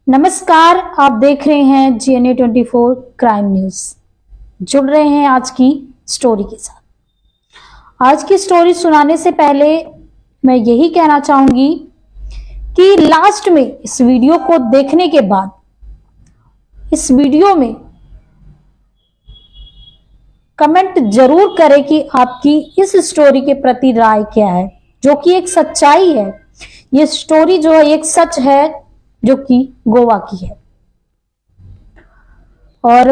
नमस्कार, आप देख रहे हैं GNA24 क्राइम न्यूज। जुड़ रहे हैं आज की स्टोरी के साथ। आज की स्टोरी सुनाने से पहले मैं यही कहना चाहूंगी कि लास्ट में इस वीडियो को देखने के बाद इस वीडियो में कमेंट जरूर करें कि आपकी इस स्टोरी के प्रति राय क्या है, जो कि एक सच्चाई है। ये स्टोरी जो है एक सच है जो कि गोवा की है। और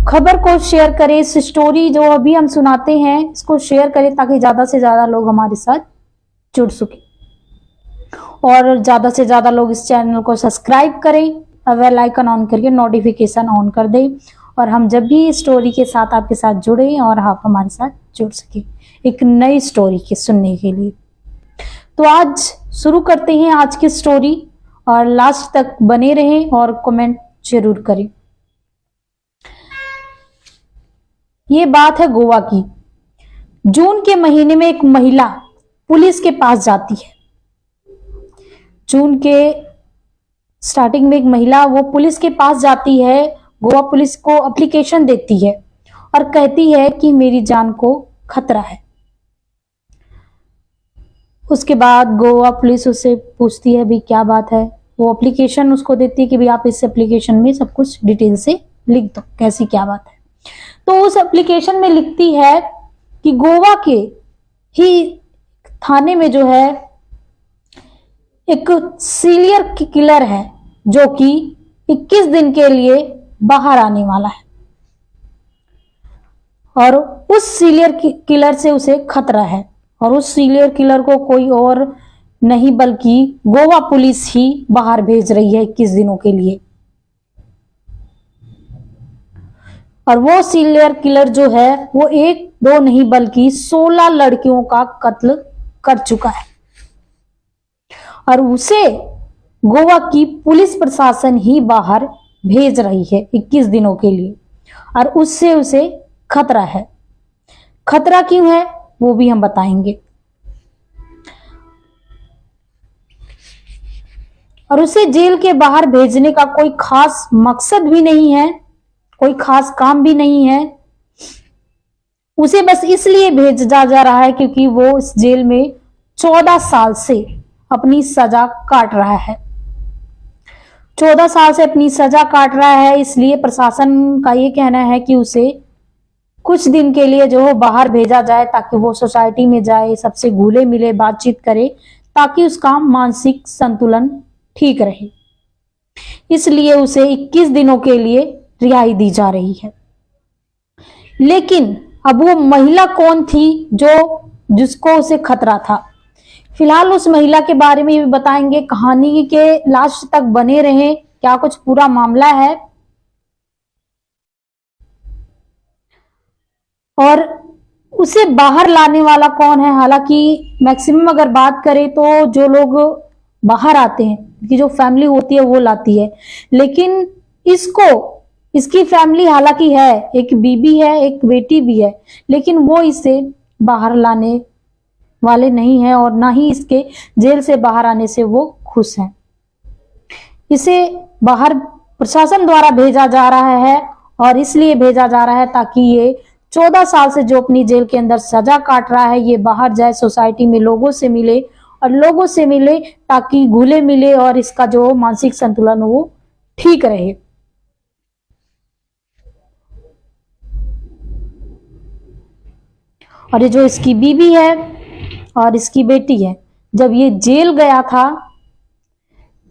खबर को शेयर करें, इस स्टोरी जो अभी हम सुनाते हैं इसको शेयर करें ताकि ज्यादा से ज्यादा लोग हमारे साथ जुड़ सके और ज्यादा से ज्यादा लोग इस चैनल को सब्सक्राइब करें और बेल आइकन ऑन करके नोटिफिकेशन ऑन कर दें और हम जब भी स्टोरी के साथ आपके साथ जुड़े और आप हमारे साथ जुड़ सके एक नई स्टोरी के सुनने के लिए। तो आज शुरू करते हैं आज की स्टोरी और लास्ट तक बने रहें और कमेंट जरूर करें। ये बात है गोवा की। जून के महीने में एक महिला पुलिस के पास जाती है। जून के स्टार्टिंग में एक महिला वो पुलिस के पास जाती है, गोवा पुलिस को एप्लीकेशन देती है और कहती है कि मेरी जान को खतरा है। उसके बाद गोवा पुलिस उससे पूछती है भी क्या बात है। वो एप्लीकेशन उसको देती है कि भी आप इस एप्लीकेशन में सब कुछ डिटेल से लिख दो कैसी क्या बात है। तो उस एप्लीकेशन में लिखती है कि गोवा के ही थाने में जो है एक सीरियल किलर है जो कि 21 दिन के लिए बाहर आने वाला है और उस सीरियल किलर से उसे खतरा है और उस सीरियल किलर को कोई और नहीं बल्कि गोवा पुलिस ही बाहर भेज रही है 21 दिनों के लिए। और वो सीरियल किलर जो है वो एक दो नहीं बल्कि 16 लड़कियों का कत्ल कर चुका है और उसे गोवा की पुलिस प्रशासन ही बाहर भेज रही है 21 दिनों के लिए और उससे उसे खतरा है। खतरा क्यों है वो भी हम बताएंगे। और उसे जेल के बाहर भेजने का कोई खास मकसद भी नहीं है, कोई खास काम भी नहीं है। उसे बस इसलिए भेजा जा रहा है क्योंकि वो इस जेल में 14 साल से अपनी सजा काट रहा है। 14 साल से अपनी सजा काट रहा है, इसलिए प्रशासन का ये कहना है कि उसे कुछ दिन के लिए जो बाहर भेजा जाए ताकि वो सोसाइटी में जाए, सबसे घुले मिले, बातचीत करे ताकि उसका मानसिक संतुलन ठीक रहे। इसलिए उसे 21 दिनों के लिए रिहाई दी जा रही है। लेकिन अब वो महिला कौन थी जिसको उसे खतरा था? फिलहाल उस महिला के बारे में भी बताएंगे। कहानी के लास्ट तक बने रहें, क्या कुछ पूरा मामला है। और उसे बाहर लाने वाला कौन है? हालांकि मैक्सिमम अगर बात करें तो जो लोग बाहर आते हैं कि जो फैमिली होती है वो लाती है, लेकिन इसकी फैमिली हालांकि है, एक बीबी है, एक बेटी भी है, लेकिन वो इसे बाहर लाने वाले नहीं है और ना ही इसके जेल से बाहर आने से वो खुश हैं। इसे बाहर प्रशासन द्वारा भेजा जा रहा है और इसलिए भेजा जा रहा है ताकि ये 14 साल से जो अपनी जेल के अंदर सजा काट रहा है ये बाहर जाए, सोसाइटी में लोगों से मिले और लोगों से मिले ताकि घुले मिले और इसका जो मानसिक संतुलन वो ठीक रहे। और ये जो इसकी बीबी है और इसकी बेटी है, जब ये जेल गया था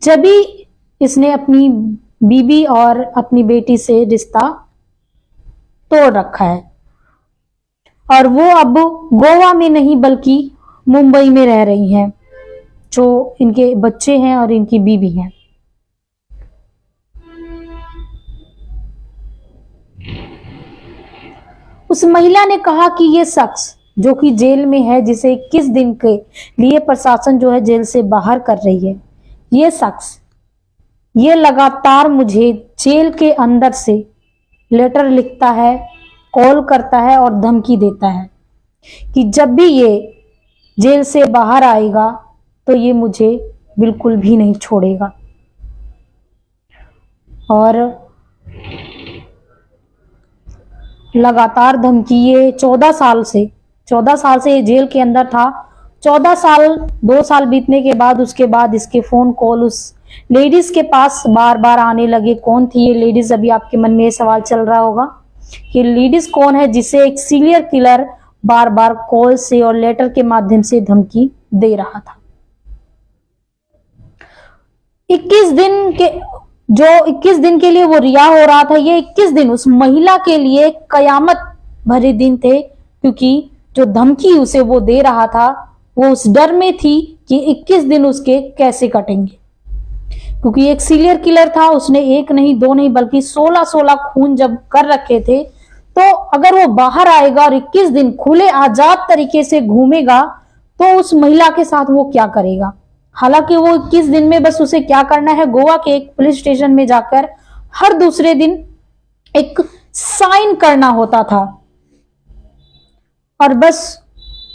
जब भी इसने अपनी बीबी और अपनी बेटी से रिश्ता तोड़ रखा है और वो अब गोवा में नहीं बल्कि मुंबई में रह रही हैं, जो इनके बच्चे हैं और इनकी बीवी हैं। उस महिला ने कहा कि ये शख्स जो कि जेल में है, जिसे 21 दिन के लिए प्रशासन जो है जेल से बाहर कर रही है, ये शख्स ये लगातार मुझे जेल के अंदर से लेटर लिखता है, कॉल करता है और धमकी देता है कि जब भी ये जेल से बाहर आएगा तो ये मुझे बिल्कुल भी नहीं छोड़ेगा। और लगातार धमकी, ये 14 साल से ये जेल के अंदर था। 14 साल, 2 साल बीतने के बाद उसके बाद इसके फोन कॉल उस लेडीज के पास बार बार आने लगे। कौन थी ये लेडीज? अभी आपके मन में ये सवाल चल रहा होगा कि लेडीज कौन है जिसे एक सीरियल किलर बार बार कॉल से और लेटर के माध्यम से धमकी दे रहा था। 21 दिन के लिए वो रिहा हो रहा था। ये 21 दिन उस महिला के लिए कयामत भरे दिन थे, क्योंकि जो धमकी उसे वो दे रहा था वो उस डर में थी कि 21 दिन उसके कैसे कटेंगे, क्योंकि एक सीरियल किलर था। उसने 1 नहीं 2 नहीं बल्कि 16 खून जब कर रखे थे, तो अगर वो बाहर आएगा और 21 दिन खुले आजाद तरीके से घूमेगा तो उस महिला के साथ वो क्या करेगा। हालांकि वो 21 दिन में बस उसे क्या करना है, गोवा के एक पुलिस स्टेशन में जाकर हर दूसरे दिन एक साइन करना होता था और बस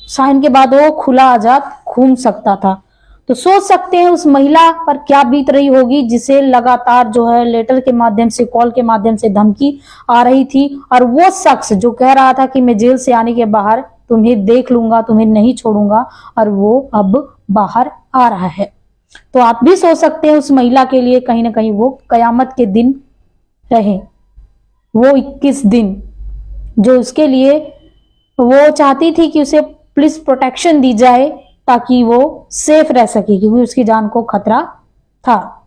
साइन के बाद वो खुला आजाद घूम सकता था। तो सोच सकते हैं उस महिला पर क्या बीत रही होगी जिसे लगातार जो है लेटर के माध्यम से, कॉल के माध्यम से धमकी आ रही थी, और वो शख्स जो कह रहा था कि मैं जेल से आने के बाहर तुम्हें देख लूंगा, तुम्हें नहीं छोड़ूंगा, और वो अब बाहर आ रहा है। तो आप भी सोच सकते हैं उस महिला के लिए कहीं ना कहीं वो कयामत के दिन रहे। वो 21 दिन जो उसके लिए वो चाहती थी कि उसे पुलिस प्रोटेक्शन दी जाए ताकि वो सेफ रह सके, क्योंकि उसकी जान को खतरा था।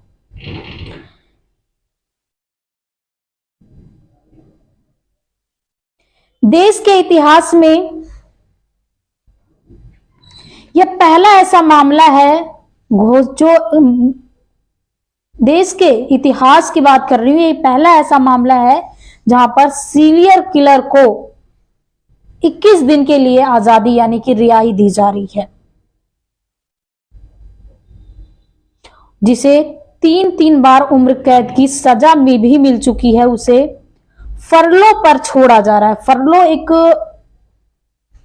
देश के इतिहास में यह पहला ऐसा मामला है जो देश के इतिहास की बात कर रही हूं, ये पहला ऐसा मामला है जहां पर सीरियल किलर को 21 दिन के लिए आजादी यानी कि रिहाई दी जा रही है, जिसे 3 बार उम्र कैद की सजा में भी मिल चुकी है। उसे फरलो पर छोड़ा जा रहा है। फरलो एक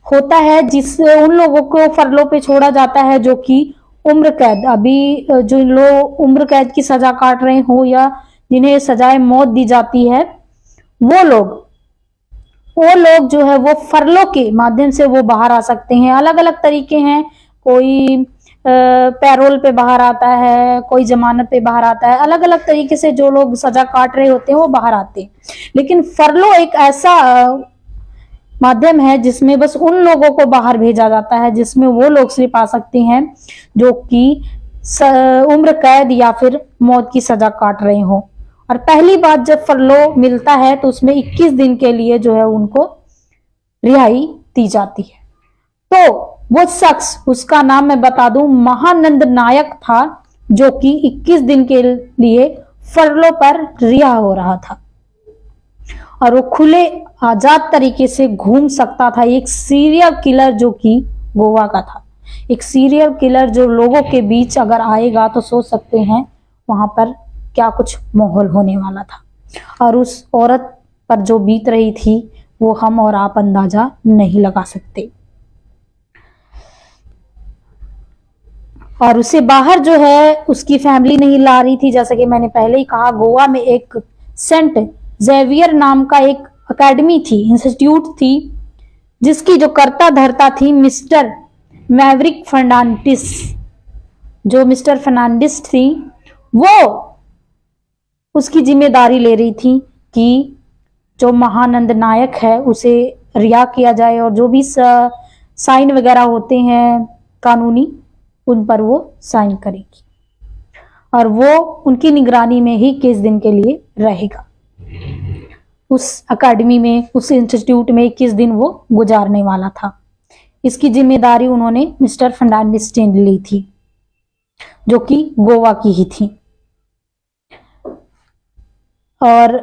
होता है जिससे उन लोगों को फरलो पे छोड़ा जाता है जो कि उम्र कैद, अभी जो लोग उम्र कैद की सजा काट रहे हो या जिन्हें सजाए मौत दी जाती है, वो लोग जो है वो फरलो के माध्यम से वो बाहर आ सकते हैं। अलग अलग तरीके हैं, कोई पैरोल पे बाहर आता है, कोई जमानत पे बाहर आता है। अलग अलग तरीके से जो लोग सजा काट रहे होते हैं वो बाहर आते हैं, लेकिन फरलो एक ऐसा माध्यम है जिसमें बस उन लोगों को बाहर भेजा जाता है, जिसमें वो लोग सिर्फ आ सकते हैं जो कि उम्र कैद या फिर मौत की सजा काट रहे हो। और पहली बार जब फरलो मिलता है तो उसमें 21 दिन के लिए जो है उनको रिहाई दी जाती है। तो वो शख्स, उसका नाम मैं बता दूं, महानंद नायक था, जो कि 21 दिन के लिए फरलो पर रिहा हो रहा था और वो खुले आजाद तरीके से घूम सकता था। एक सीरियल किलर जो कि गोवा का था, एक सीरियल किलर जो लोगों के बीच अगर आएगा तो सोच सकते हैं वहां पर क्या कुछ माहौल होने वाला था, और उस औरत पर जो बीत रही थी वो हम और आप अंदाजा नहीं लगा सकते। और उसे बाहर जो है उसकी फैमिली नहीं ला रही थी। जैसा कि मैंने पहले ही कहा, गोवा में एक सेंट जेवियर नाम का एक एकेडमी थी, इंस्टीट्यूट थी, जिसकी जो कर्ता धर्ता थी मिस्टर मैवरिक फर्नांडिस। जो मिस्टर फर्नांडिस थी वो उसकी जिम्मेदारी ले रही थी कि जो महानंद नायक है उसे रिहा किया जाए, और जो भी साइन वगैरह होते हैं कानूनी उन पर वो साइन करेगी, और वो उनकी निगरानी में ही 21 दिन के लिए रहेगा। उस एकेडमी में, उस इंस्टीट्यूट में 21 दिन वो गुजारने वाला था। इसकी जिम्मेदारी उन्होंने मिस्टर फर्नांडिस ने ली थी, जो कि गोवा की ही थी। और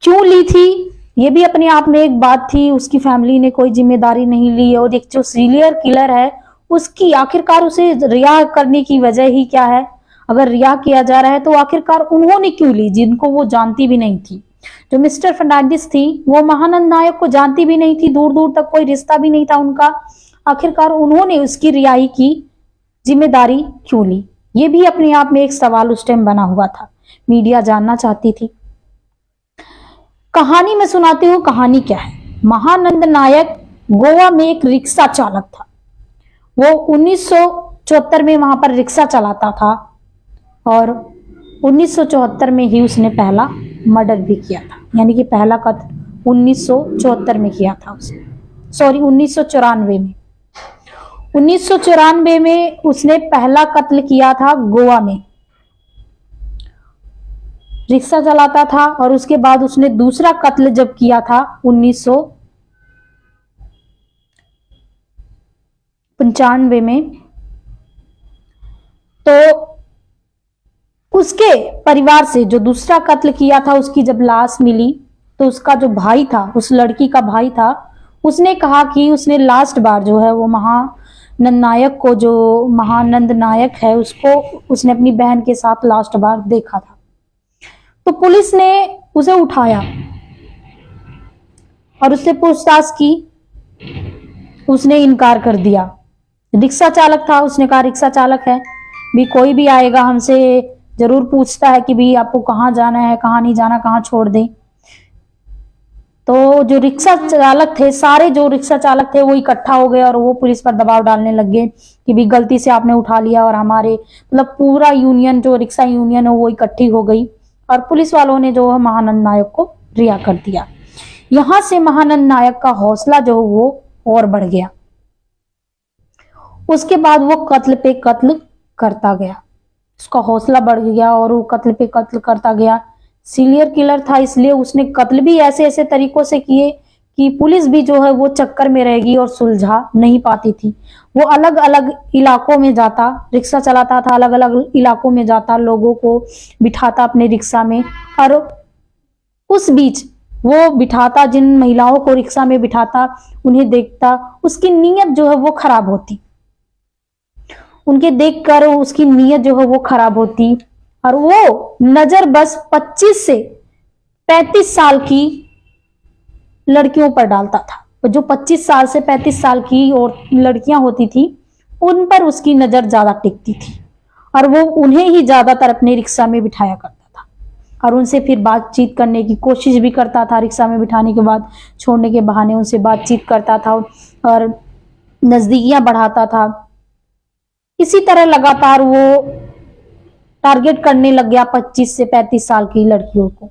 क्यों ली थी ये भी अपने आप में एक बात थी। उसकी फैमिली ने कोई जिम्मेदारी नहीं ली, और एक जो सीरियल किलर है उसकी आखिरकार उसे रिहा करने की वजह ही क्या है। अगर रिहा किया जा रहा है तो आखिरकार उन्होंने क्यों ली, जिनको वो जानती भी नहीं थी। जो मिस्टर फर्नांडिस थी वो महानंद नायक को जानती भी नहीं थी, दूर दूर तक कोई रिश्ता भी नहीं था उनका। आखिरकार उन्होंने उसकी रिहाई की जिम्मेदारी क्यों ली, ये भी अपने आप में एक सवाल उस टाइम बना हुआ था। मीडिया जानना चाहती थी कहानी मैं सुनाती हूँ, कहानी क्या है। महानंद नायक गोवा में एक रिक्शा चालक था। वो 1974 में वहां पर रिक्शा चलाता था और 1974 में ही उसने पहला मर्डर भी किया था, यानी कि पहला कत्ल 1974 में किया था उसने, सॉरी 1994 में। 1994 में उसने पहला कत्ल किया था गोवा में, रिक्शा चलाता था। और उसके बाद उसने दूसरा कत्ल जब किया था 1995 में, तो उसके परिवार से जो दूसरा कत्ल किया था उसकी जब लाश मिली तो उसका जो भाई था, उस लड़की का भाई था, उसने कहा कि उसने लास्ट बार जो है वो महानंद नायक को, जो महानंद नायक है उसको उसने अपनी बहन के साथ लास्ट बार देखा था। तो पुलिस ने उसे उठाया और उससे पूछताछ की, उसने इनकार कर दिया। रिक्शा चालक था, उसने कहा रिक्शा चालक है भी, कोई भी आएगा हमसे जरूर पूछता है कि भी आपको कहाँ जाना है, कहाँ नहीं जाना, कहाँ छोड़ दें। तो जो रिक्शा चालक थे, सारे जो रिक्शा चालक थे वो इकट्ठा हो गए और वो पुलिस पर दबाव डालने लग गए कि भी गलती से आपने उठा लिया। और हमारे मतलब पूरा यूनियन, जो रिक्शा यूनियन है वो इकट्ठी हो गई और पुलिस वालों ने जो है महानंद नायक को रिहा कर दिया। यहां से महानंद नायक का हौसला जो वो और बढ़ गया। उसके बाद वो कत्ल पे कत्ल करता गया, उसका हौसला बढ़ गया और वो कत्ल पे कत्ल करता गया। सीरियल किलर था, इसलिए उसने कत्ल भी ऐसे ऐसे तरीकों से किए कि पुलिस भी जो है वो चक्कर में रहेगी और सुलझा नहीं पाती थी। वो अलग अलग इलाकों में जाता, रिक्शा चलाता था, अलग अलग इलाकों में जाता, लोगों को बिठाता अपने रिक्शा में, और उस बीच वो बिठाता, जिन महिलाओं को रिक्शा में बिठाता उन्हें देखता, उसकी नीयत जो है वो खराब होती, उनके देखकर उसकी नीयत जो है वो खराब होती और वो नजर बस 25 से 35 साल की लड़कियों पर डालता था। तो जो 25 साल से 35 साल की और लड़कियां होती थी उन पर उसकी नजर ज्यादा टिकती थी और वो उन्हें ही ज्यादातर अपने रिक्शा में बिठाया करता था और उनसे फिर बातचीत करने की कोशिश भी करता था। रिक्शा में बिठाने के बाद छोड़ने के बहाने उनसे बातचीत करता था और नजदीकियां बढ़ाता था। इसी तरह लगातार वो टारगेट करने लग गया 25 से 35 साल की लड़कियों को।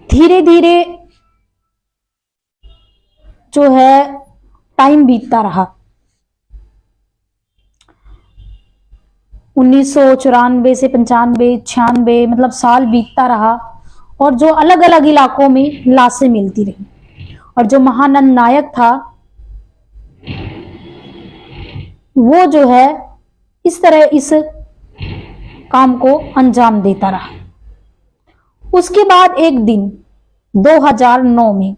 धीरे धीरे जो है टाइम बीतता रहा। 1994 से 95, 96 मतलब साल बीतता रहा और जो अलग अलग इलाकों में लाशें मिलती रही और जो महानंद नायक था वो जो है इस तरह इस काम को अंजाम देता रहा। उसके बाद एक दिन 2009 में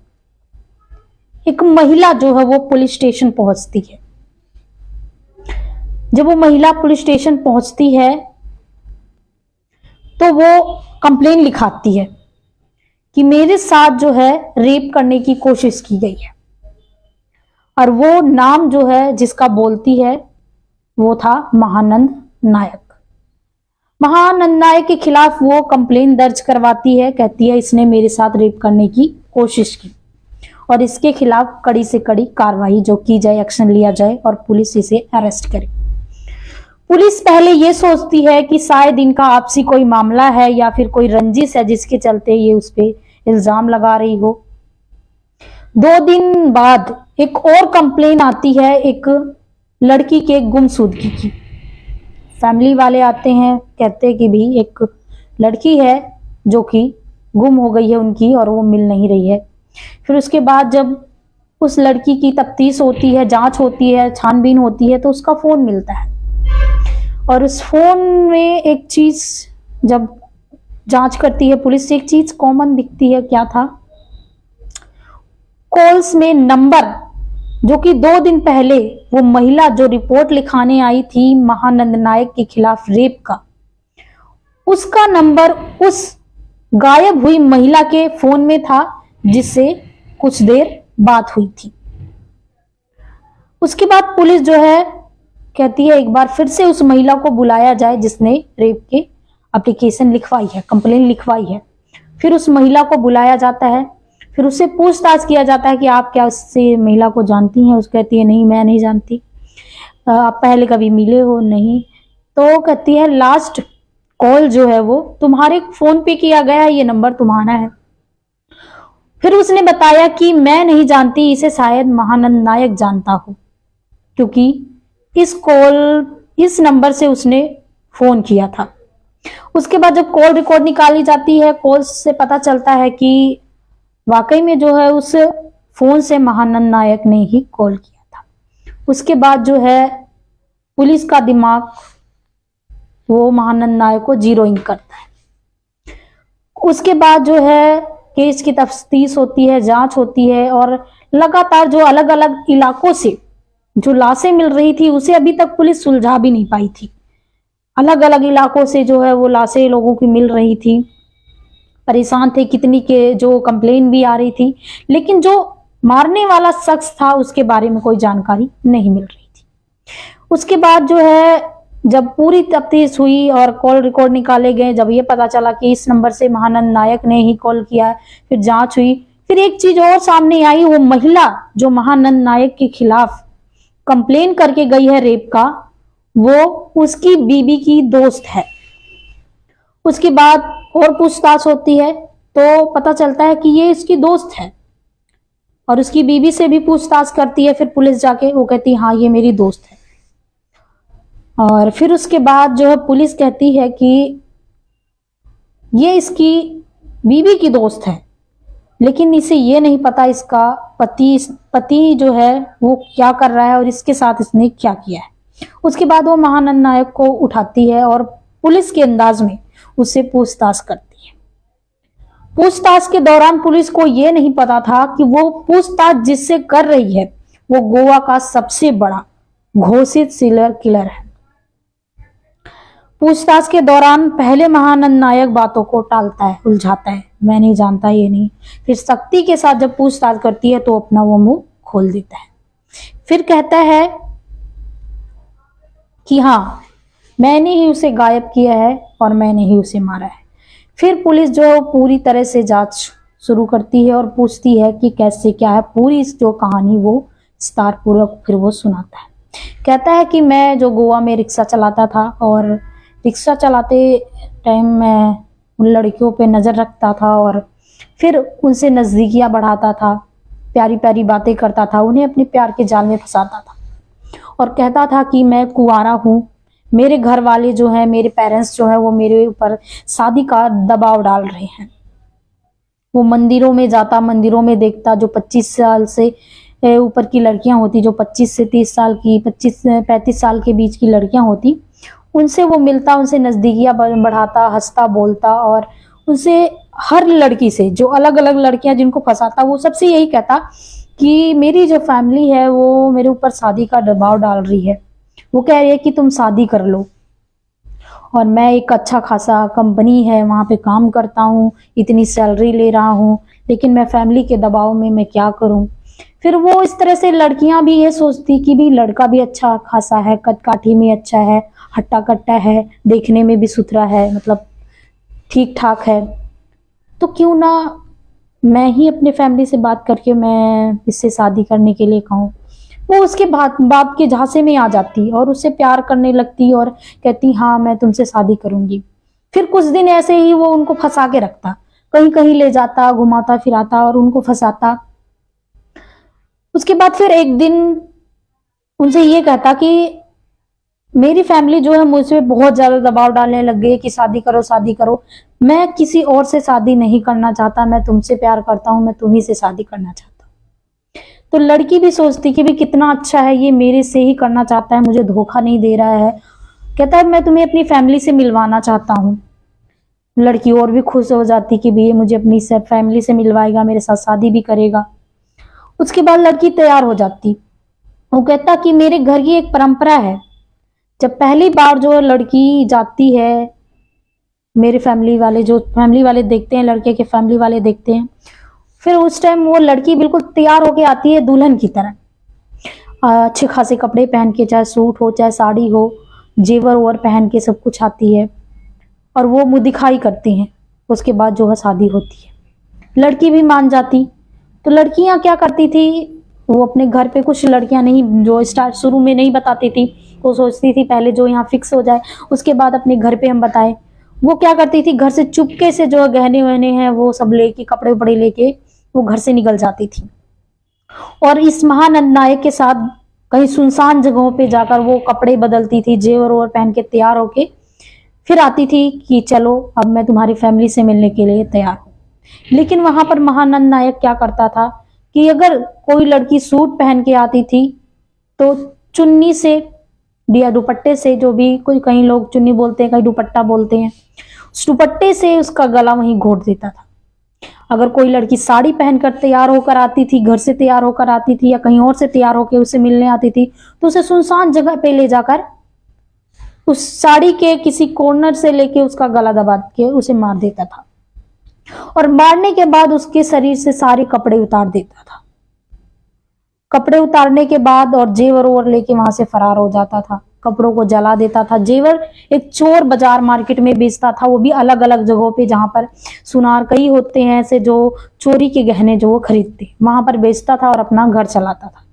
एक महिला जो है वो पुलिस स्टेशन पहुंचती है। जब वो महिला पुलिस स्टेशन पहुंचती है तो वो कंप्लेन लिखाती है कि मेरे साथ जो है रेप करने की कोशिश की गई है और वो नाम जो है जिसका बोलती है वो था महानंद नायक। महानंद नायक के खिलाफ वो कंप्लेन दर्ज करवाती है, कहती है इसने मेरे साथ रेप करने की कोशिश की और इसके खिलाफ कड़ी से कड़ी कार्रवाई जो की जाए, एक्शन लिया जाए और पुलिस इसे अरेस्ट करे। पुलिस पहले ये सोचती है कि शायद इनका आपसी कोई मामला है या फिर कोई रंजिश है जिसके चलते ये उस पे इल्जाम लगा रही हो। 2 दिन बाद एक और कंप्लेन आती है एक लड़की के गुमशुदगी की। फैमिली वाले आते हैं, कहते हैं कि भी एक लड़की है जो कि गुम हो गई है उनकी और वो मिल नहीं रही है। फिर उसके बाद जब उस लड़की की तफ्तीश होती है, जांच होती है, छानबीन होती है तो उसका फोन मिलता है और उस फोन में एक चीज जब जांच करती है पुलिस, एक चीज कॉमन दिखती है। क्या था? कॉल्स में नंबर जो कि 2 दिन पहले वो महिला जो रिपोर्ट लिखाने आई थी महानंद नायक के खिलाफ रेप का, उसका नंबर उस गायब हुई महिला के फोन में था जिससे कुछ देर बात हुई थी। उसके बाद पुलिस जो है कहती है एक बार फिर से उस महिला को बुलाया जाए जिसने रेप के एप्लीकेशन लिखवाई है, कंप्लेन लिखवाई है। फिर उस महिला को बुलाया जाता है, फिर उससे पूछताछ किया जाता है कि आप क्या उससे महिला को जानती हैं। उसको कहती है नहीं, मैं नहीं जानती। आप पहले कभी मिले हो? नहीं। तो कहती है लास्ट कॉल जो है वो तुम्हारे फोन पे किया गया है, ये नंबर तुम्हारा है। फिर उसने बताया कि मैं नहीं जानती, इसे शायद महानंद नायक जानता हो, क्योंकि इस नंबर से उसने फोन किया था। उसके बाद जब कॉल रिकॉर्ड निकाली जाती है, कॉल से पता चलता है कि वाकई में जो है उस फोन से महानंद नायक ने ही कॉल किया था। उसके बाद जो है पुलिस का दिमाग वो महानंद नायक को जीरोइंग करता है। उसके बाद जो है केस की तफ्तीश होती है, जांच होती है, और लगातार जो अलग अलग इलाकों से जो लाशें मिल रही थी उसे अभी तक पुलिस सुलझा भी नहीं पाई थी। अलग अलग इलाकों से जो है वो लाशें लोगों की मिल रही थी, परेशान थे कितनी के जो कंप्लेन भी आ रही थी, लेकिन जो मारने वाला शख्स था उसके बारे में कोई जानकारी नहीं मिल रही थी। उसके बाद जो है जब पूरी तफ्तीश हुई और कॉल रिकॉर्ड निकाले गए, जब ये पता चला कि इस नंबर से महानंद नायक ने ही कॉल किया है, फिर जांच हुई, फिर एक चीज और सामने आई। वो महिला जो महानंद नायक के खिलाफ कंप्लेन करके गई है रेप का, वो उसकी बीबी की दोस्त है। उसके बाद और पूछताछ होती है तो पता चलता है कि ये इसकी दोस्त है, और उसकी बीबी से भी पूछताछ करती है। फिर पुलिस जाके वो कहती है हाँ ये मेरी दोस्त है। और फिर उसके बाद जो है पुलिस कहती है कि ये इसकी बीबी की दोस्त है, लेकिन इसे ये नहीं पता इसका पति जो है वो क्या कर रहा है और इसके साथ इसने क्या किया है। उसके बाद वो महानंद नायक को उठाती है और पुलिस के अंदाज में उससे पूछताछ करती है। पूछताछ के दौरान पुलिस को ये नहीं पता था कि वो पूछताछ जिससे कर रही है वो गोवा का सबसे बड़ा घोषित सीरियल किलर है। पूछताछ के दौरान पहले महानंद नायक बातों को टालता है, उलझाता है, मैं नहीं जानता, ये नहीं। फिर शक्ति के साथ जब पूछताछ करती है तो अपना वो मुंह खोल देता है। फिर कहता है कि हाँ मैंने ही उसे गायब किया है और मैंने ही उसे मारा है। फिर पुलिस जो है वो पूरी तरह से जांच शुरू करती है और पूछती है कि कैसे क्या है। पूरी जो कहानी वो विस्तार पूर्वक फिर वो सुनाता है। कहता है कि मैं जो गोवा में रिक्शा चलाता था और रिक्शा चलाते टाइम मैं उन लड़कियों पे नज़र रखता था और फिर उनसे नज़दीकियाँ बढ़ाता था, प्यारी प्यारी बातें करता था, उन्हें अपने प्यार के जाल में फंसाता था और कहता था कि मैं कुंवारा हूँ। मेरे घर वाले जो हैं, मेरे पेरेंट्स जो हैं वो मेरे ऊपर शादी का दबाव डाल रहे हैं। वो मंदिरों में जाता, मंदिरों में देखता, जो 25 साल से ऊपर की लड़कियां होती, जो 25 से 30 साल की, 25 से 35 साल के बीच की लड़कियां होती, उनसे वो मिलता, उनसे नज़दीकियाँ बढ़ाता, हंसता बोलता और उनसे हर लड़की से, जो अलग अलग लड़कियां जिनको फंसाता, वो सबसे यही कहता कि मेरी जो फैमिली है वो मेरे ऊपर शादी का दबाव डाल रही है। वो कह रही है कि तुम शादी कर लो और मैं एक अच्छा खासा कंपनी है वहाँ पे काम करता हूँ, इतनी सैलरी ले रहा हूँ, लेकिन मैं फैमिली के दबाव में मैं क्या करूँ। फिर वो इस तरह से लड़कियां भी ये सोचती कि भी लड़का भी अच्छा खासा है, कद काठी में अच्छा है, हट्टा कट्टा है, देखने में भी सुथरा है, मतलब ठीक ठाक है, तो क्यों ना मैं ही अपने फैमिली से बात करके मैं इससे शादी करने के लिए कहूँ। वो उसके बात के झांसे में आ जाती और उससे प्यार करने लगती और कहती हाँ मैं तुमसे शादी करूंगी। फिर कुछ दिन ऐसे ही वो उनको फंसा के रखता, कहीं कहीं ले जाता, घुमाता फिराता और उनको फंसाता। उसके बाद फिर एक दिन उनसे ये कहता कि मेरी फैमिली जो है मुझसे बहुत ज्यादा दबाव डालने लग गई कि शादी करो शादी करो, मैं किसी और से शादी नहीं करना चाहता, मैं तुमसे प्यार करता हूँ, मैं तुम्ही से शादी करना चाहता हूँ। तो लड़की भी सोचती कि भी कितना अच्छा है, ये मेरे से ही करना चाहता है, मुझे धोखा नहीं दे रहा है। कहता है मैं तुम्हें अपनी फैमिली से मिलवाना चाहता हूँ। लड़की और भी खुश हो जाती कि भी ये मुझे अपनी फैमिली से मिलवाएगा, मेरे साथ शादी भी करेगा। उसके बाद लड़की तैयार हो जाती। वो कहता कि मेरे घर की एक परंपरा है, जब पहली बार जो लड़की जाती है, मेरे फैमिली वाले देखते हैं, लड़के के फैमिली वाले देखते हैं, फिर उस टाइम वो लड़की बिल्कुल तैयार होके आती है दुल्हन की तरह, अच्छे खासे कपड़े पहन के, चाहे सूट हो चाहे साड़ी हो, जेवर ओवर पहन के सब कुछ आती है और वो मुंह दिखाई करती हैं। उसके बाद जो है शादी होती है। लड़की भी मान जाती। तो लड़कियां क्या करती थी, वो अपने घर पे कुछ लड़कियां नहीं, जो स्टार्ट शुरू में नहीं बताती थी, वो सोचती थी पहले जो यहाँ फिक्स हो जाए उसके बाद अपने घर पे हम बताएं। वो क्या करती थी, घर से चुपके से जो गहने वहने हैं वो सब लेके, कपड़े उपड़े लेके वो घर से निकल जाती थी और इस महानंद नायक के साथ कहीं सुनसान जगहों पे जाकर वो कपड़े बदलती थी, जेवर और पहन के तैयार होके फिर आती थी कि चलो अब मैं तुम्हारी फैमिली से मिलने के लिए तैयार हूँ। लेकिन वहां पर महानंद नायक क्या करता था कि अगर कोई लड़की सूट पहन के आती थी तो चुन्नी से या दुपट्टे से, जो भी कोई, कहीं लोग चुन्नी बोलते हैं कहीं दुपट्टा बोलते हैं, उस दुपट्टे से उसका गला वहीं घोट देता था। अगर कोई लड़की साड़ी पहनकर तैयार होकर आती थी, घर से तैयार होकर आती थी या कहीं और से तैयार होकर उसे मिलने आती थी, तो उसे सुनसान जगह पे ले जाकर उस साड़ी के किसी कॉर्नर से लेके उसका गला दबा के उसे मार देता था और मारने के बाद उसके शरीर से सारे कपड़े उतार देता था। कपड़े उतारने के बाद और जेवर ओवर लेके वहां से फरार हो जाता था, कपड़ों को जला देता था। जेवर एक चोर बाजार मार्केट में बेचता था, वो भी अलग अलग जगहों पे जहां पर सुनार कई होते हैं ऐसे जो चोरी के गहने जो वो खरीदते, वहां पर बेचता था और अपना घर चलाता था।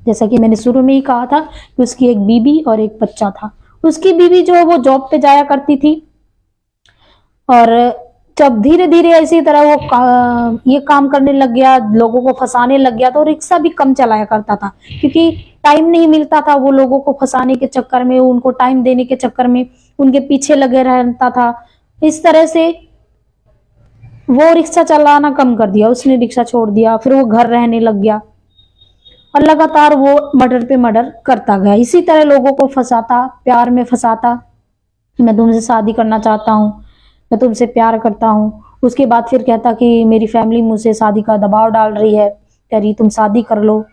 जैसा कि मैंने शुरू में ही कहा था कि उसकी एक बीबी और एक बच्चा था। उसकी बीबी जो है वो जॉब पे जाया करती थी और जब धीरे धीरे इसी तरह वो ये काम करने लग गया, लोगों को फंसाने लग गया, तो रिक्शा भी कम चलाया करता था क्योंकि टाइम नहीं मिलता था। वो लोगों को फंसाने के चक्कर में, उनको टाइम देने के चक्कर में उनके पीछे लगे रहता था। इस तरह से वो रिक्शा चलाना कम कर दिया, उसने रिक्शा छोड़ दिया, फिर वो घर रहने लग गया और लगातार वो मर्डर पे मर्डर करता गया। इसी तरह लोगों को फंसाता, प्यार में फंसाता, मैं तुमसे शादी करना चाहता हूँ, मैं तुमसे प्यार करता हूँ। उसके बाद फिर कहता कि मेरी फैमिली मुझसे शादी का दबाव डाल रही है, कह रही तुम शादी कर लो,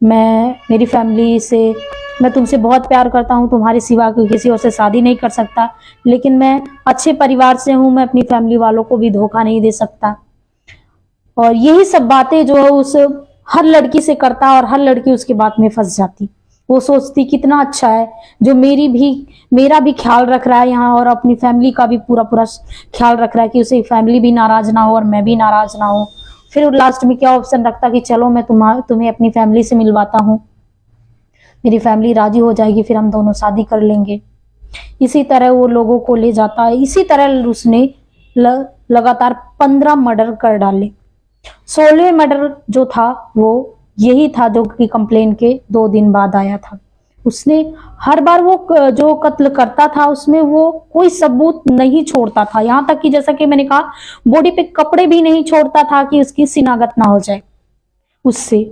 मेरी फैमिली से, मैं तुमसे बहुत प्यार करता हूँ, तुम्हारे सिवा कोई किसी और से शादी नहीं कर सकता, लेकिन मैं अच्छे परिवार से हूँ, मैं अपनी फैमिली वालों को भी धोखा नहीं दे सकता। और यही सब बातें जो है उस हर लड़की से करता और हर लड़की उसकी बात में फंस जाती। वो सोचती कितना अच्छा है जो मेरा भी ख्याल रख रहा है यहाँ और अपनी फैमिली का भी पूरा पूरा ख्याल रख रहा है कि उसे फैमिली भी नाराज ना हो और मैं भी नाराज ना हो। फिर लास्ट में क्या ऑप्शन रखता कि चलो मैं तुम्हें अपनी फैमिली से मिलवाता हूँ, मेरी फैमिली राजी हो जाएगी, फिर हम दोनों शादी कर लेंगे। इसी तरह वो लोगों को ले जाता है। इसी तरह उसने लगातार 15 मर्डर कर डाले। 16वें मर्डर जो था वो यही था जो कि कंप्लेन के 2 दिन बाद आया था। उसने हर बार वो जो कत्ल करता था उसमें वो कोई सबूत नहीं छोड़ता था, यहाँ तक कि जैसा कि मैंने कहा बॉडी पे कपड़े भी नहीं छोड़ता था कि उसकी शिनाख्त ना हो जाए उससे।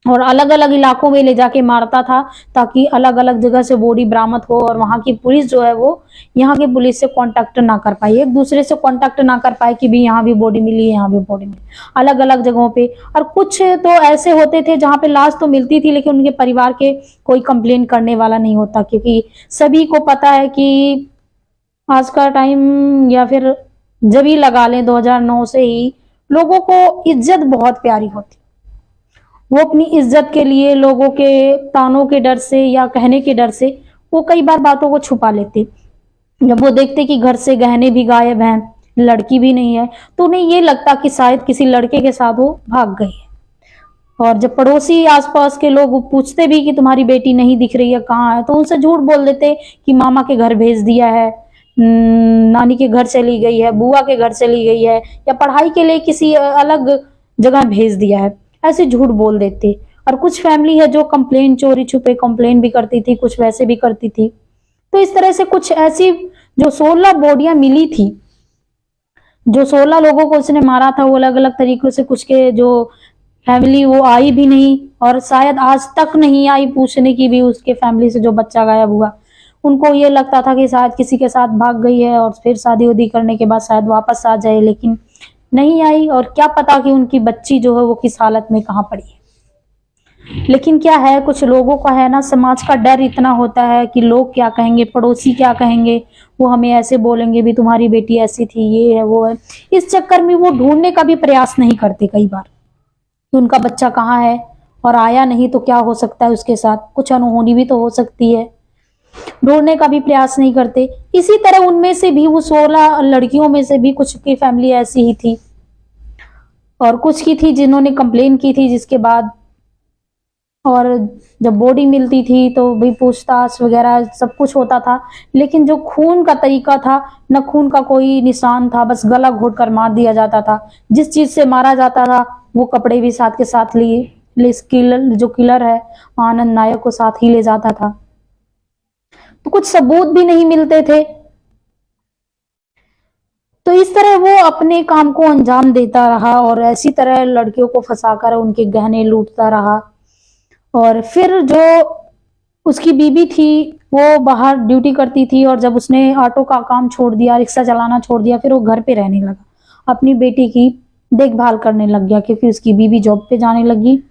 और अलग अलग इलाकों में ले जाके मारता था ताकि अलग अलग जगह से बॉडी बरामद हो और वहां की पुलिस जो है वो यहाँ की पुलिस से कांटेक्ट ना कर पाए, एक दूसरे से कांटेक्ट ना कर पाए कि भी यहाँ भी बॉडी मिली, यहाँ भी बॉडी मिली, अलग अलग जगहों पे। और कुछ तो ऐसे होते थे जहाँ पे लाश तो मिलती थी लेकिन उनके परिवार के कोई कंप्लेन करने वाला नहीं होता, क्योंकि सभी को पता है कि आज का टाइम या फिर जब ही लगा लें 2009 से ही लोगों को इज्जत बहुत प्यारी होती। वो अपनी इज्जत के लिए लोगों के तानों के डर से या कहने के डर से वो कई बार बातों को छुपा लेते। जब वो देखते कि घर से गहने भी गायब हैं, लड़की भी नहीं है, तो उन्हें ये लगता कि शायद किसी लड़के के साथ वो भाग गई है। और जब पड़ोसी आसपास के लोग पूछते भी कि तुम्हारी बेटी नहीं दिख रही है, कहाँ है, तो उनसे झूठ बोल देते कि मामा के घर भेज दिया है, नानी के घर चली गई है, बुआ के घर चली गई है, या पढ़ाई के लिए किसी अलग जगह भेज दिया है, ऐसे झूठ बोल देते। और कुछ फैमिली है जो कंप्लेन, चोरी छुपे कंप्लेन भी करती थी, कुछ वैसे भी करती थी। तो इस तरह से कुछ ऐसी जो 16 बॉडियां मिली थी, जो 16 लोगों को उसने मारा था, वो अलग अलग तरीकों से, कुछ के जो फैमिली वो आई भी नहीं और शायद आज तक नहीं आई पूछने की भी उसके फैमिली से जो बच्चा गायब हुआ। उनको ये लगता था कि शायद किसी के साथ भाग गई है और फिर शादी उदी करने के बाद शायद वापस आ जाए, लेकिन नहीं आई। और क्या पता कि उनकी बच्ची जो है वो किस हालत में कहाँ पड़ी है। लेकिन क्या है, कुछ लोगों का है ना, समाज का डर इतना होता है कि लोग क्या कहेंगे, पड़ोसी क्या कहेंगे, वो हमें ऐसे बोलेंगे भी तुम्हारी बेटी ऐसी थी, ये है वो है। इस चक्कर में वो ढूंढने का भी प्रयास नहीं करते कई बार कि उनका बच्चा कहाँ है, और आया नहीं तो क्या हो सकता है उसके साथ, कुछ अनहोनी भी तो हो सकती है। ढूंढने का भी प्रयास नहीं करते। इसी तरह उनमें से भी वो 16 लड़कियों में से भी कुछ की फैमिली ऐसी ही थी और कुछ की थी जिन्होंने कंप्लेन की थी, जिसके बाद और जब बॉडी मिलती थी तो भी पूछताछ वगैरह सब कुछ होता था, लेकिन जो खून का तरीका था, न खून का कोई निशान था, बस गला घोट कर मार दिया जाता था। जिस चीज से मारा जाता था वो कपड़े भी साथ के साथ लिए जो किलर है आनंद नायक को साथ ही ले जाता था। तो कुछ सबूत भी नहीं मिलते थे। तो इस तरह वो अपने काम को अंजाम देता रहा और ऐसी तरह लड़कियों को फंसाकर उनके गहने लूटता रहा। और फिर जो उसकी बीबी थी वो बाहर ड्यूटी करती थी और जब उसने ऑटो का काम छोड़ दिया, रिक्शा चलाना छोड़ दिया, फिर वो घर पे रहने लगा, अपनी बेटी की देखभाल करने लग गया, क्योंकि उसकी बीबी जॉब पे जाने लगी।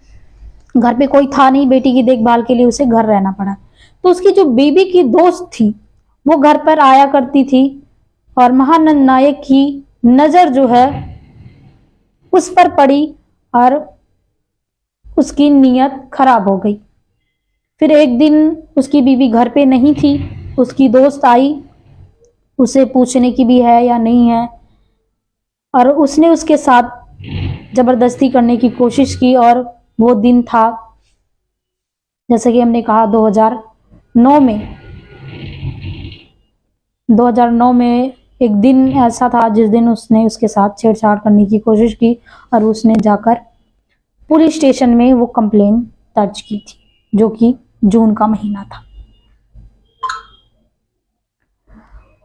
घर पे कोई था नहीं बेटी की देखभाल के लिए, उसे घर रहना पड़ा। तो उसकी जो बीबी की दोस्त थी वो घर पर आया करती थी और महानंद नायक की नजर जो है उस पर पड़ी और उसकी नीयत खराब हो गई। फिर एक दिन उसकी बीवी घर पे नहीं थी, उसकी दोस्त आई उसे पूछने की भी है या नहीं है, और उसने उसके साथ जबरदस्ती करने की कोशिश की। और वो दिन था, जैसे कि हमने कहा 2009 में एक दिन ऐसा था जिस दिन उसने उसके साथ छेड़छाड़ करने की कोशिश की और उसने जाकर पुलिस स्टेशन में वो कंप्लेन दर्ज की थी, जो कि जून का महीना था।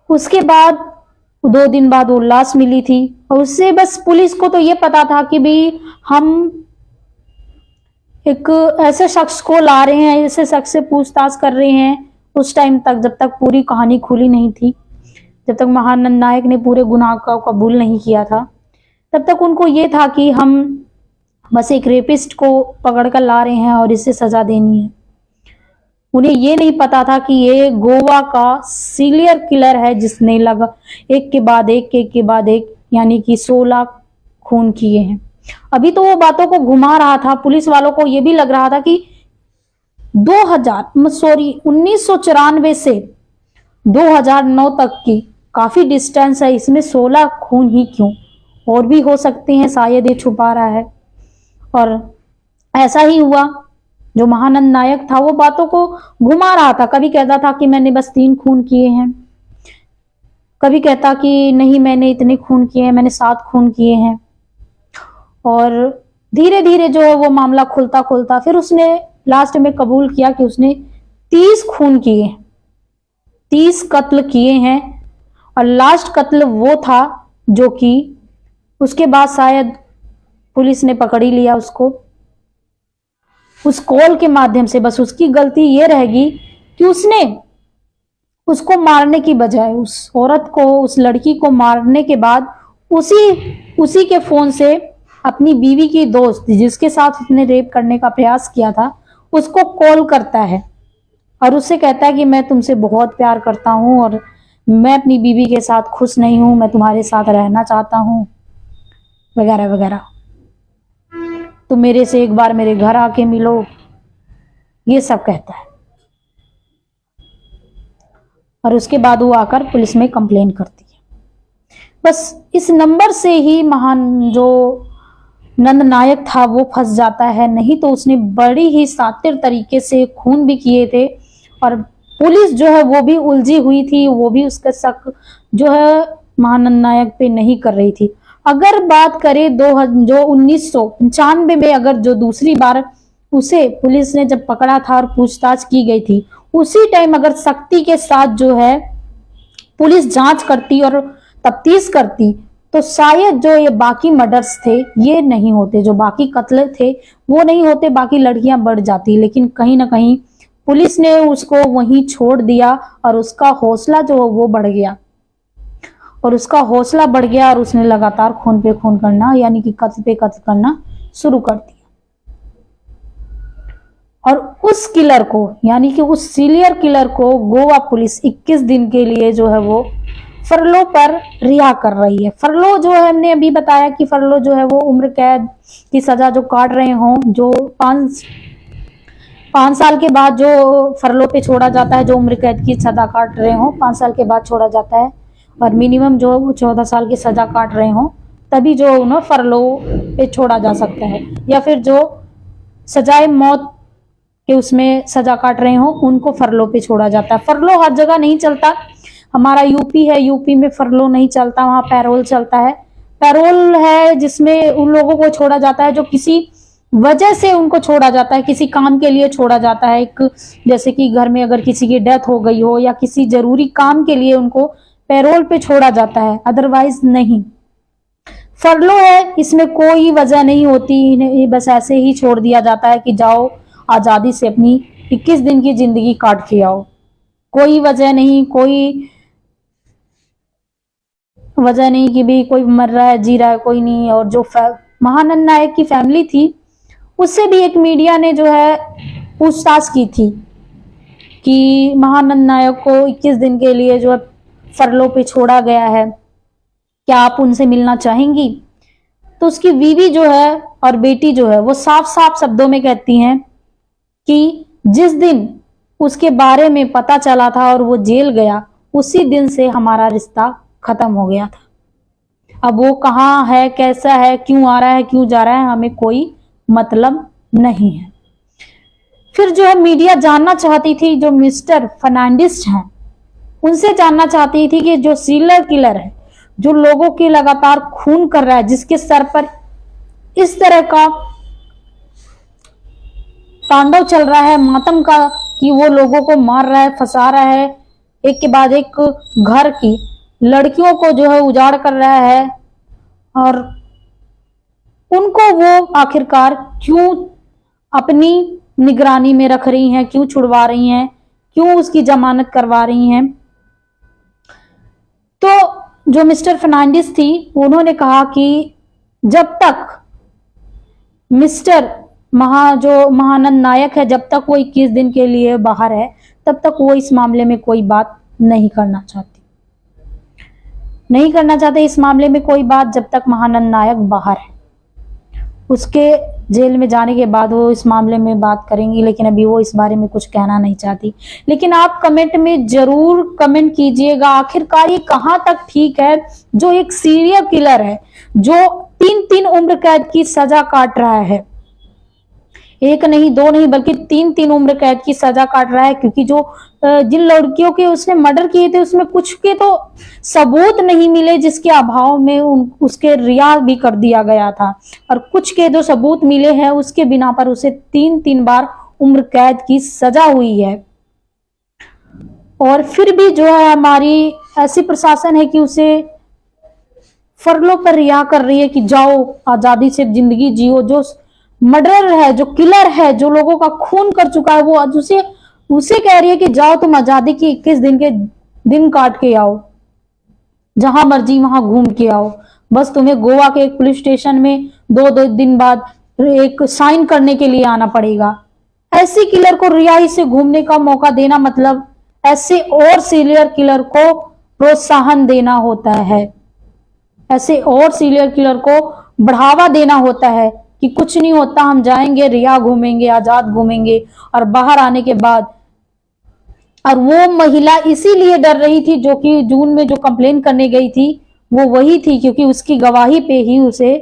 उसके बाद 2 दिन बाद वो लाश मिली थी और उससे बस पुलिस को तो ये पता था कि भाई हम एक ऐसे शख्स को ला रहे हैं, ऐसे शख्स से पूछताछ कर रहे हैं। उस टाइम तक, जब तक पूरी कहानी खुली नहीं थी, जब तक महानंद नायक ने पूरे गुनाह को कबूल नहीं किया था, तब तक उनको ये था कि हम बस एक रेपिस्ट को पकड़ कर ला रहे हैं और इसे सजा देनी है। उन्हें ये नहीं पता था कि ये गोवा का सीरियल किलर है जिसने लगा एक के बाद एक यानी कि 16 खून किए हैं। अभी तो वो बातों को घुमा रहा था, पुलिस वालों को ये भी लग रहा था कि 1994 से 2009 तक की काफी डिस्टेंस है, इसमें 16 खून ही क्यों, और भी हो सकते हैं, शायद ये छुपा रहा है। और ऐसा ही हुआ। जो महानंद नायक था वो बातों को घुमा रहा था, कभी कहता था कि मैंने बस 3 खून किए हैं, कभी कहता कि नहीं मैंने इतने खून किए हैं, मैंने 7 खून किए हैं। और धीरे धीरे जो है वो मामला खुलता खुलता फिर उसने लास्ट में कबूल किया कि उसने 30 खून किए, 30 कत्ल किए हैं। और लास्ट कत्ल वो था जो कि उसके बाद शायद पुलिस ने पकड़ ही लिया उसको। उस कॉल के माध्यम से बस उसकी गलती ये रहेगी कि उसने उसको मारने की बजाय, उस औरत को, उस लड़की को मारने के बाद उसी के फोन से अपनी बीवी की दोस्त जिसके साथ उसने रेप करने का प्रयास किया था उसको कॉल करता है और उससे कहता है कि मैं तुमसे बहुत प्यार करता हूं और मैं अपनी बीवी के साथ खुश नहीं हूं, मैं तुम्हारे साथ रहना चाहता हूं, वगैरह वगैरह। तो मेरे से एक बार मेरे घर आके मिलो, ये सब कहता है। और उसके बाद वो आकर पुलिस में कंप्लेन करती है। बस इस नंबर से ही महान जो नंद नायक था वो फंस जाता है, नहीं तो उसने बड़ी ही शातिर तरीके से खून भी किए थे और पुलिस जो है वो भी उलझी हुई थी, वो भी उसका शक जो है महानंद नायक पे नहीं कर रही थी। अगर बात करें जो 1995 में, अगर जो दूसरी बार उसे पुलिस ने जब पकड़ा था और पूछताछ की गई थी, उसी टाइम अगर सख्ती के साथ जो है पुलिस जांच करती और तफ्तीश करती तो शायद जो ये बाकी मर्डर्स थे ये नहीं होते, जो बाकी कत्ल थे वो नहीं होते, बाकी लड़कियां बढ़ जाती। लेकिन कहीं ना कहीं पुलिस ने उसको वहीं छोड़ दिया और उसका हौसला जो वो बढ़ गया और उसने लगातार खून पे खून करना यानी कि कत्ल पे कत्ल करना शुरू कर दिया। और उस किलर को यानी कि उस सीरियल किलर को गोवा पुलिस 21 दिन के लिए जो है वो फरलो पर रिहा कर रही है। फरलो जो है, हमने अभी बताया कि फरलो जो है वो उम्र कैद की सजा जो काट रहे हों, जो 5 साल के बाद जो फरलो पे छोड़ा जाता है, जो उम्र कैद की सजा काट रहे हो 5 साल के बाद छोड़ा जाता है, और मिनिमम जो 14 साल की सजा काट रहे हो तभी जो उन्हें फरलो पे छोड़ा जा सकता है, या फिर जो सजाए मौत के उसमें सजा काट रहे हो उनको फरलो पे छोड़ा जाता है। फरलो हर जगह नहीं चलता, हमारा यूपी है, यूपी में फरलो नहीं चलता, वहां पैरोल चलता है। पैरोल है जिसमें उन लोगों को छोड़ा जाता है जो किसी वजह से उनको छोड़ा जाता है, किसी काम के लिए छोड़ा जाता है। एक जैसे कि घर में अगर किसी की डेथ हो गई हो या किसी जरूरी काम के लिए उनको पैरोल पे छोड़ा जाता है, अदरवाइज नहीं। फरलो है, इसमें कोई वजह नहीं होती, इन्हें बस ऐसे ही छोड़ दिया जाता है कि जाओ आजादी से अपनी 21 दिन की जिंदगी काट के आओ। कोई वजह नहीं, कोई वजह नहीं कि भी कोई मर रहा है जी रहा है, कोई नहीं। और जो महानंद नायक की फैमिली थी उससे भी एक मीडिया ने जो है पूछताछ की थी कि महानंद नायक को 21 दिन के लिए जो है फरलो पे छोड़ा गया है, क्या आप उनसे मिलना चाहेंगी? तो उसकी बीवी जो है और बेटी जो है वो साफ साफ शब्दों में कहती हैं कि जिस दिन उसके बारे में पता चला था और वो जेल गया, उसी दिन से हमारा रिश्ता खत्म हो गया था। अब वो कहाँ है, कैसा है, क्यों आ रहा है, क्यों जा रहा है, हमें कोई मतलब नहीं है। फिर जो है मीडिया जानना चाहती थी, जो मिस्टर फर्नांडिस हैं उनसे जानना चाहती थी कि जो सीरियल किलर है, जो लोगों के लगातार खून कर रहा है, जिसके सर पर इस तरह का तांडव चल रहा है मातम का कि वो लोगों को मार रहा है, फंसा रहा है, एक के बाद एक घर की लड़कियों को जो है उजाड़ कर रहा है, और उनको वो आखिरकार क्यों अपनी निगरानी में रख रही हैं, क्यों छुड़वा रही हैं, क्यों उसकी जमानत करवा रही हैं? तो जो मिस्टर फर्नांडिस थी उन्होंने कहा कि जब तक मिस्टर जो महानंद नायक है, जब तक वो 21 दिन के लिए बाहर है, तब तक वो इस मामले में कोई बात नहीं करना चाहते इस मामले में कोई बात, जब तक महानंद नायक बाहर है। उसके जेल में जाने के बाद वो इस मामले में बात करेंगी, लेकिन अभी वो इस बारे में कुछ कहना नहीं चाहती। लेकिन आप कमेंट में जरूर कमेंट कीजिएगा, आखिरकार ये कहां तक ठीक है? जो एक सीरियल किलर है, जो 3 उम्र कैद की सजा काट रहा है, एक नहीं, दो नहीं, बल्कि 3 उम्र कैद की सजा काट रहा है, क्योंकि जो जिन लड़कियों के उसने मर्डर किए थे उसमें कुछ के तो सबूत नहीं मिले, जिसके अभाव में उसके रिहा भी कर दिया गया था, और कुछ के जो सबूत मिले हैं उसके बिना पर उसे 3 बार उम्र कैद की सजा हुई है। और फिर भी जो है हमारी ऐसी प्रशासन है कि उसे फरलो पर रिहा कर रही है कि जाओ आजादी से जिंदगी जियो। जो मर्डरर है, जो किलर है, जो लोगों का खून कर चुका है, वो आज उसे कह रही है कि जाओ तुम आजादी की 21 दिन के दिन काट के आओ, जहां मर्जी वहां घूम के आओ। बस तुम्हें गोवा के एक पुलिस स्टेशन में 2 दिन बाद एक साइन करने के लिए आना पड़ेगा। ऐसे किलर को रिहाई से घूमने का मौका देना मतलब ऐसे और सीरियल किलर को प्रोत्साहन देना होता है, ऐसे और सीरियल किलर को बढ़ावा देना होता है कि कुछ नहीं होता, हम जाएंगे, रिहा घूमेंगे, आजाद घूमेंगे, और बाहर आने के बाद। और वो महिला इसीलिए डर रही थी, जो कि जून में जो कंप्लेन करने गई थी वो वही थी, क्योंकि उसकी गवाही पे ही उसे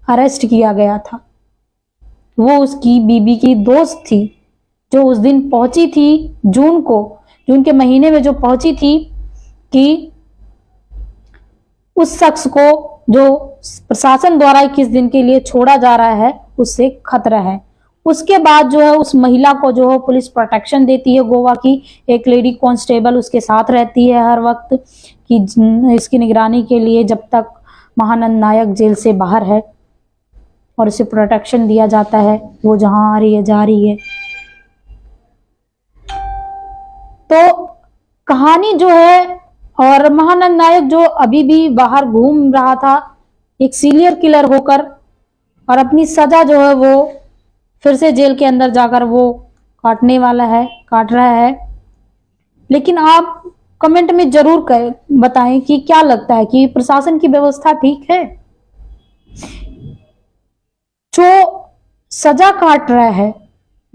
अरेस्ट किया गया था। वो उसकी बीबी की दोस्त थी, जो उस दिन पहुंची थी जून के महीने में जो पहुंची थी कि उस शख्स को जो प्रशासन द्वारा 21 दिन के लिए छोड़ा जा रहा है उससे खतरा है। उसके बाद जो है उस महिला को जो है पुलिस प्रोटेक्शन देती है, गोवा की एक लेडी कांस्टेबल उसके साथ रहती है हर वक्त कि इसकी निगरानी के लिए, जब तक महानंद नायक जेल से बाहर है, और उसे प्रोटेक्शन दिया जाता है, वो जहां आ रही है जा रही है। तो कहानी जो है, और महानंद नायक जो अभी भी बाहर घूम रहा था एक सीरियल किलर होकर, और अपनी सजा जो है वो फिर से जेल के अंदर जाकर वो काट रहा है। लेकिन आप कमेंट में जरूर बताएं कि क्या लगता है कि प्रशासन की व्यवस्था ठीक है? जो सजा काट रहा है,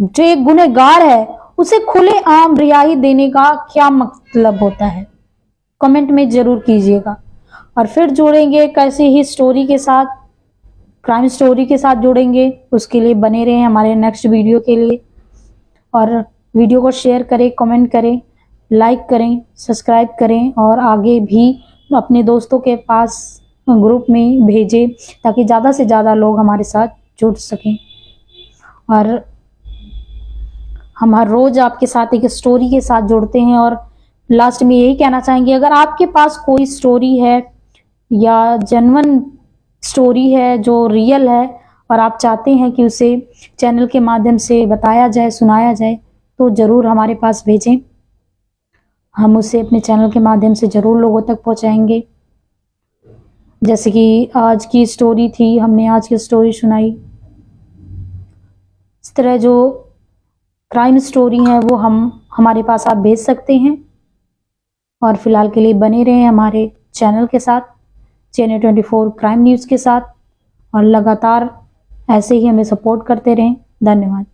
जो एक गुनहगार है उसे खुलेआम रिहाई देने का क्या मतलब होता है, कमेंट में जरूर कीजिएगा। और फिर जोड़ेंगे एक ऐसी ही स्टोरी के साथ, क्राइम स्टोरी के साथ जोड़ेंगे। उसके लिए बने रहें हमारे नेक्स्ट वीडियो के लिए, और वीडियो को शेयर करें, कमेंट करें, लाइक करें, सब्सक्राइब करें, और आगे भी अपने दोस्तों के पास ग्रुप में भेजें ताकि ज़्यादा से ज़्यादा लोग हमारे साथ जुड़ सकें। और हम हर रोज़ आपके साथ एक स्टोरी के साथ जुड़ते हैं। और लास्ट में यही कहना चाहेंगे, अगर आपके पास कोई स्टोरी है या जेन्युइन स्टोरी है जो रियल है और आप चाहते हैं कि उसे चैनल के माध्यम से बताया जाए, सुनाया जाए, तो ज़रूर हमारे पास भेजें। हम उसे अपने चैनल के माध्यम से ज़रूर लोगों तक पहुंचाएंगे। जैसे कि आज की स्टोरी थी, हमने आज की स्टोरी सुनाई। इस तरह जो क्राइम स्टोरी है वो हमारे पास आप भेज सकते हैं। और फिलहाल के लिए बने रहें हमारे चैनल के साथ, चैनल 24 क्राइम न्यूज़ के साथ, और लगातार ऐसे ही हमें सपोर्ट करते रहें। धन्यवाद।